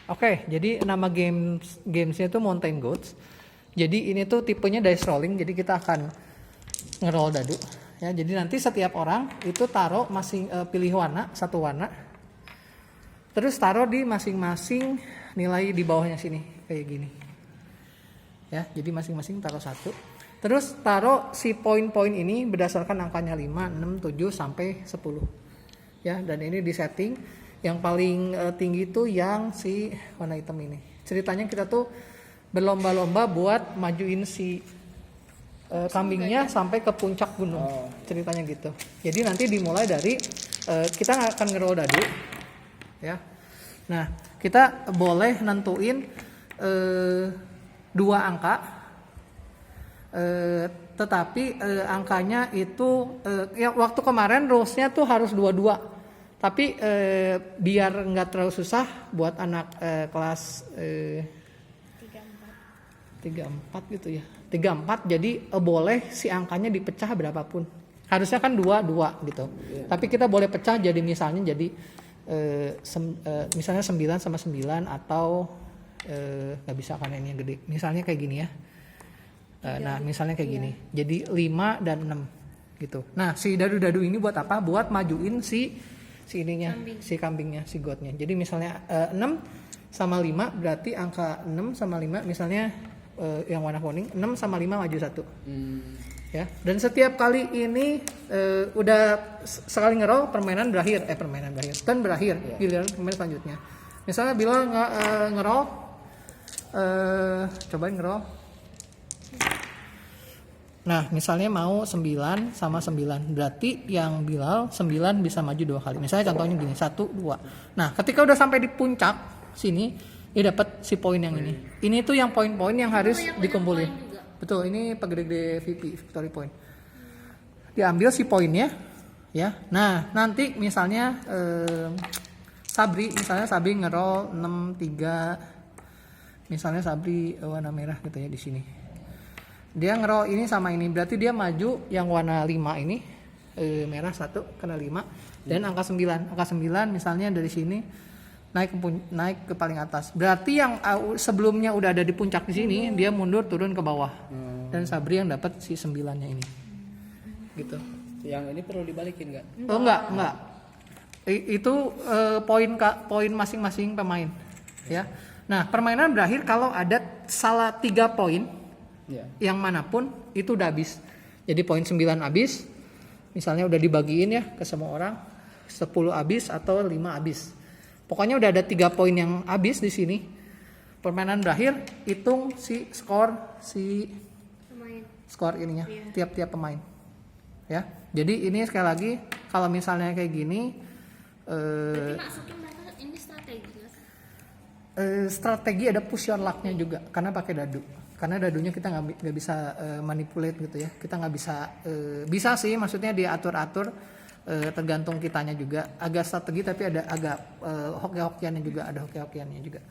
Oke, jadi nama gamesnya itu Mountain Goats. Jadi ini tuh tipenya dice rolling. Jadi kita akan ngeroll dadu. Ya, jadi nanti setiap orang itu taruh pilih warna, satu warna. Terus taruh di masing-masing nilai di bawahnya sini kayak gini. Ya, jadi masing-masing taruh satu. Terus taruh si poin-poin ini berdasarkan angkanya 5, 6, 7 sampai 10. Ya, dan ini di setting yang paling tinggi itu yang si warna hitam ini. Ceritanya kita tuh berlomba-lomba buat majuin si kambingnya sampai ke puncak gunung. Ceritanya gitu. Jadi nanti dimulai dari kita akan ngeroll dadu. Ya. Nah, kita boleh nentuin 2 angka. Tetapi angkanya itu ya waktu kemarin rulesnya tuh harus 22. Tapi biar nggak terlalu susah buat anak kelas 3-4 gitu ya. 3-4 jadi boleh si angkanya dipecah berapapun. Harusnya kan 2 gitu. Yeah. Tapi kita boleh pecah jadi misalnya jadi misalnya 9 sama 9 atau nggak bisa karena ini yang gede. Misalnya kayak gini ya. Nah, misalnya kayak gini. Jadi 5 dan 6 gitu. Nah, si dadu-dadu ini buat apa? Buat majuin si ininya, si kambingnya, si goatnya. Jadi misalnya 6 sama 5 berarti angka 6 sama 5 misalnya yang warna kuning 6 sama 5 maju 1. Ya. Dan setiap kali ini udah sekali ngeroll permainan berakhir. Turn berakhir. Giliran pemain selanjutnya. Misalnya bila ngeroll cobain ngeroll. Nah, misalnya mau 9 sama 9. Berarti yang Bilal 9 bisa maju 2 kali. Misalnya contohnya gini, 1, 2. Nah, ketika udah sampai di puncak sini, dia dapat si poin yang ini. Ini tuh yang poin-poin yang harus dikumpulin. Betul, ini pegede victory point. Diambil si poinnya, ya. Nah, nanti misalnya Sabri ngeroll 6, 3. Misalnya Sabri warna merah gitu ya di sini. Dia ngeroll ini sama ini, berarti dia maju yang warna 5 ini merah 1 kena 5 dan angka 9. Angka 9 misalnya dari sini naik ke paling atas. Berarti yang sebelumnya udah ada di puncak di sini, dia mundur turun ke bawah. Dan Sabri yang dapat si 9-nya ini. Gitu. Yang ini perlu dibalikin enggak? Oh enggak. Itu poin masing-masing pemain, ya. Nah, permainan berakhir kalau ada salah 3 poin. Yang manapun itu udah habis. Jadi poin 9 habis. Misalnya udah dibagiin ya ke semua orang. 10 habis atau 5 habis. Pokoknya udah ada 3 poin yang habis di sini. Permainan berakhir, hitung si skor ininya, tiap-tiap pemain. Ya. Jadi ini sekali lagi kalau misalnya kayak gini ini strategi kan? Strategi ada push your luck-nya juga karena pakai dadu. Karena dadunya kita nggak bisa manipulate gitu ya. Kita nggak bisa sih, maksudnya diatur-atur tergantung kitanya juga. Agak strategi tapi ada agak hoki-hokiannya juga, ada hoki-hokiannya juga.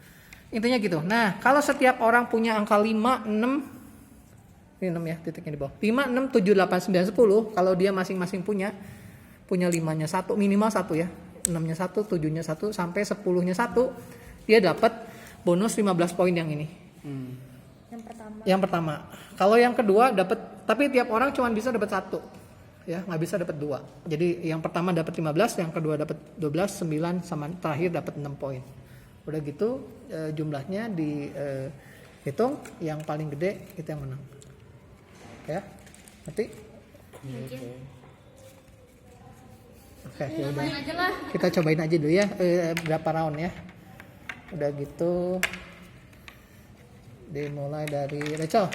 Intinya gitu. Nah, kalau setiap orang punya angka 5, 6, ini 6 ya titiknya di bawah. 5, 6, 7, 8, 9, 10. Kalau dia masing-masing punya 5-nya 1, minimal 1 ya. 6-nya 1, 7-nya 1, sampai 10-nya 1. Dia dapat bonus 15 poin yang ini. Yang pertama. Kalau yang kedua dapat, tapi tiap orang cuma bisa dapat 1. Ya, nggak bisa dapat 2. Jadi yang pertama dapat 15, yang kedua dapat 12, 9 sama terakhir dapat 6 poin. Udah gitu jumlahnya dihitung, yang paling gede itu yang menang. Ya. Ngerti? Oke, ya udah. Kita cobain aja dulu ya berapa round ya. Udah gitu dimulai dari Rachel.